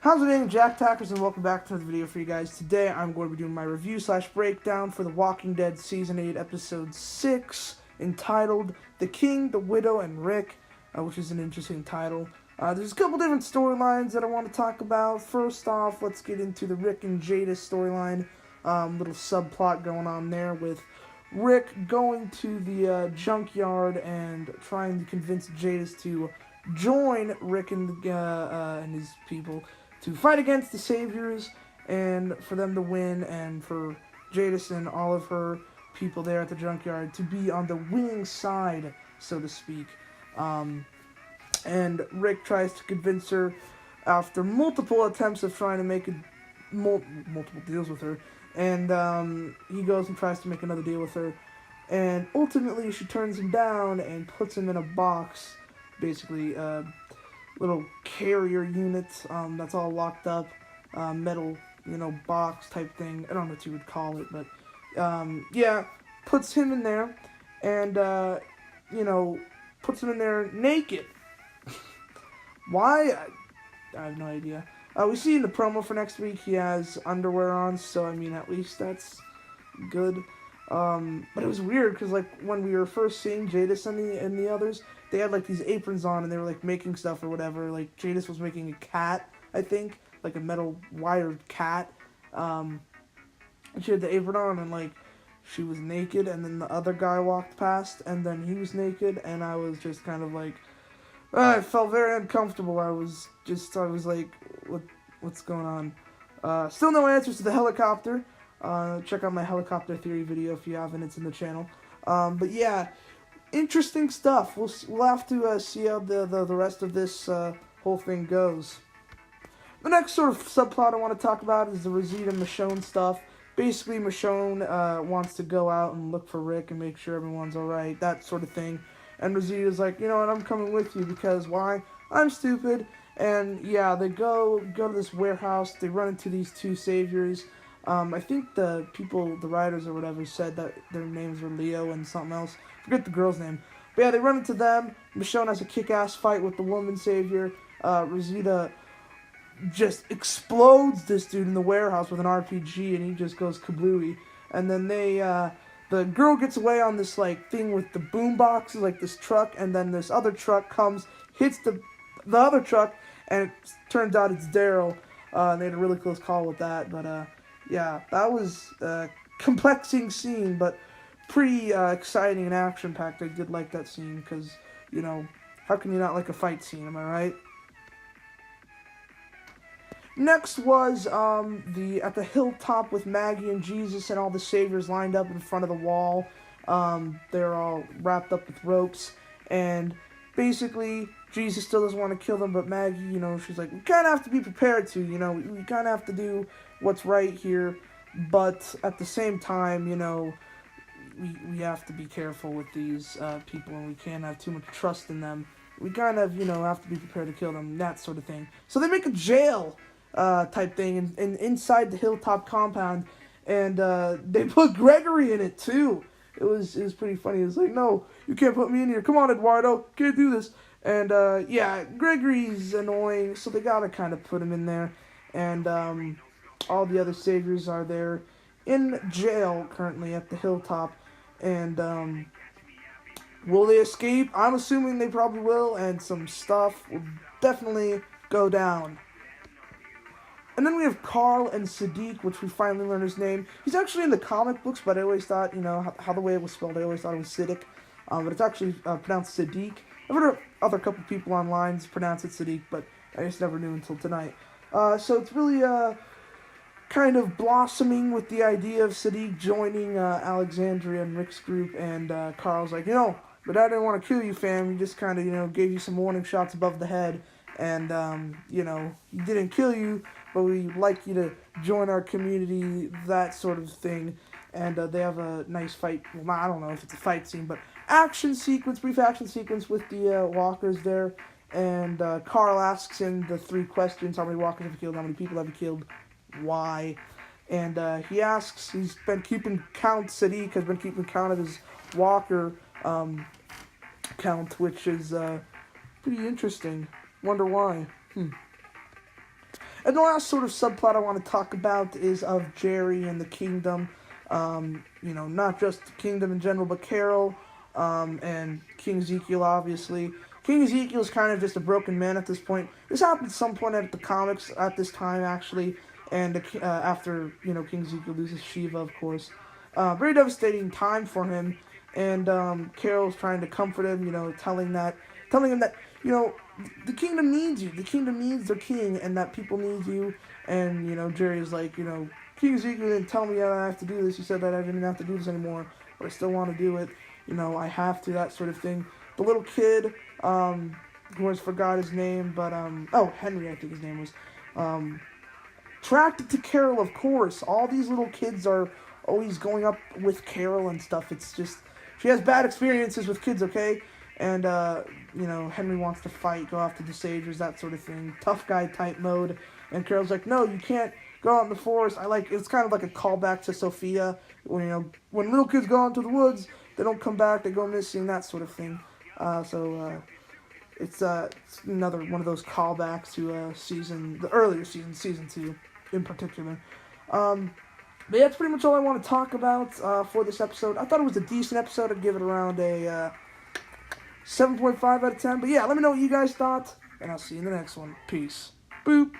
How's it going, Jack Tackers, and welcome back to another video for you guys. Today I'm going to be doing my review slash breakdown for The Walking Dead Season 8, Episode 6, entitled The King, the Widow, and Rick, which is an interesting title. There's a couple different storylines that I want to talk about. First off, let's get into the Rick and Jadis storyline. Little subplot going on there with Rick going to the junkyard and trying to convince Jadis to join Rick and his people to fight against the Saviors and for them to win, and for Jadis and all of her people there at the junkyard to be on the winning side, so to speak. And Rick tries to convince her after multiple attempts of trying to make multiple deals with her, and he goes and tries to make another deal with her, and ultimately she turns him down and puts him in a box, basically little carrier unit that's all locked up, metal, box type thing. I don't know what you would call it, but yeah, puts him in there, and puts him in there naked. Why? I have no idea. We see in the promo for next week he has underwear on, so I mean, at least that's good. But it was weird because, like, when we were first seeing Jadis and the others, they had like these aprons on and they were like making stuff or whatever. Like Jadis was making a cat, I think, like a metal wired cat. And she had the apron on and like she was naked, and then the other guy walked past and then he was naked, and I was just kind of like, I felt very uncomfortable. I was like, what's going on? Still no answers to the helicopter. Check out my helicopter theory video if you haven't. It's in the channel. But yeah, interesting stuff. We'll have to see how the rest of this whole thing goes. The next sort of subplot I want to talk about is the Rosita Michonne stuff. Basically, Michonne wants to go out and look for Rick and make sure everyone's alright, that sort of thing. And Rosita's like, you know what, I'm coming with you because why? I'm stupid. And yeah, they go to this warehouse. They run into these two saviors. I think the writers or whatever, said that their names were Leo and something else. Forget the girl's name. But yeah, they run into them. Michonne has a kick-ass fight with the woman savior. Rosita just explodes this dude in the warehouse with an RPG, and he just goes kablooey. And then the girl gets away on this like thing with the boom boxes, like this truck, and then this other truck comes, hits the other truck, and it turns out it's Daryl. They had a really close call with that, but yeah, that was a complexing scene, but pretty exciting and action-packed. I did like that scene because, how can you not like a fight scene, am I right? Next was at the Hilltop with Maggie and Jesus and all the saviors lined up in front of the wall. They're all wrapped up with ropes, and basically Jesus still doesn't want to kill them, but Maggie, she's like, we kind of have to be prepared to, we kind of have to do what's right here, but at the same time, we have to be careful with these people, and we can't have too much trust in them. We kind of, have to be prepared to kill them, that sort of thing. So they make a jail type thing and inside the Hilltop compound, and they put Gregory in it too. It was pretty funny. It's like, no, you can't put me in here. Come on, Eduardo, can't do this. And yeah, Gregory's annoying, so they gotta kind of put him in there. And all the other saviors are there in jail currently at the Hilltop. And will they escape? I'm assuming they probably will, and some stuff will definitely go down. And then we have Carl and Siddiq, which we finally learn his name. He's actually in the comic books, but I always thought, how the way it was spelled, I always thought it was Siddiq. But it's actually pronounced Siddiq. I've heard other couple people online pronounce it Siddiq, but I just never knew until tonight. So it's really kind of blossoming with the idea of Siddiq joining Alexandria and Rick's group, and Carl's like, but I didn't want to kill you, fam. He just kind of, gave you some warning shots above the head, and, he didn't kill you, but we'd like you to join our community, that sort of thing. And they have a nice fight. Well, I don't know if it's a fight scene, but brief action sequence with the walkers there. And Carl asks him the 3 questions: how many walkers have you killed? How many people have you killed? Why? And he asks, he's been keeping count, Siddiq has been keeping count of his walker count, which is pretty interesting. Wonder why. And the last sort of subplot I want to talk about is of Jerry and the kingdom. Not just the kingdom in general, but Carol, and King Ezekiel, obviously. King Ezekiel is kind of just a broken man at this point. This happened at some point at the comics at this time, actually, and after, King Ezekiel loses Shiva, of course. Very devastating time for him, and Carol's trying to comfort him, telling him that, the kingdom needs you. The kingdom needs their king, and that people need you. And, Jerry's like, King Ezekiel didn't tell me that I have to do this. He said that I didn't have to do this anymore, but I still want to do it. I have to, that sort of thing. The little kid, who has forgot his name, but, Henry, I think his name was, attracted to Carol, of course. All these little kids are always going up with Carol and stuff. It's just, she has bad experiences with kids, okay? And, Henry wants to fight, go after the sages, that sort of thing. Tough guy type mode. And Carol's like, no, you can't go out in the forest. It's kind of like a callback to Sophia. When little kids go out into the woods, they don't come back, they go missing, that sort of thing. It's another one of those callbacks to the earlier season, season 2 in particular. But yeah, that's pretty much all I want to talk about for this episode. I thought it was a decent episode. I'd give it around a 7.5 out of 10. But yeah, let me know what you guys thought, and I'll see you in the next one. Peace. Boop.